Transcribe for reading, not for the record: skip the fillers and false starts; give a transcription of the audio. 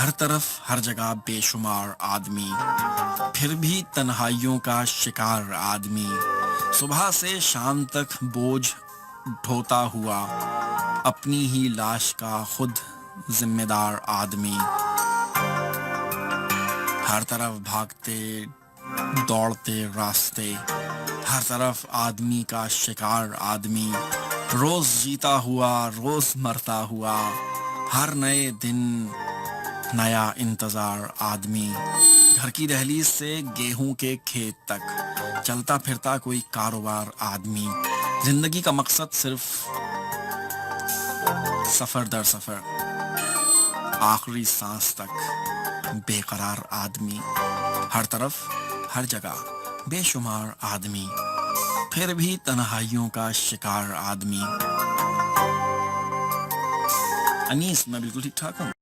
हर तरफ हर जगह बेशुमार आदमी, फिर भी तन्हाइयों का शिकार आदमी। सुबह से शाम तक बोझ ढोता हुआ, अपनी ही लाश का खुद जिम्मेदार आदमी। हर तरफ भागते दौड़ते रास्ते, हर तरफ आदमी का शिकार आदमी। रोज जीता हुआ रोज मरता हुआ, हर नए दिन नया इंतजार आदमी। घर की दहलीज से गेहूं के खेत तक, चलता फिरता कोई कारोबार आदमी। जिंदगी का मकसद सिर्फ सफर दर सफर, आखिरी सांस तक बेकरार आदमी। हर तरफ हर जगह बेशुमार आदमी, फिर भी तन्हाइयों का शिकार आदमी। अनीस, मैं बिल्कुल ठीक ठाक हूँ।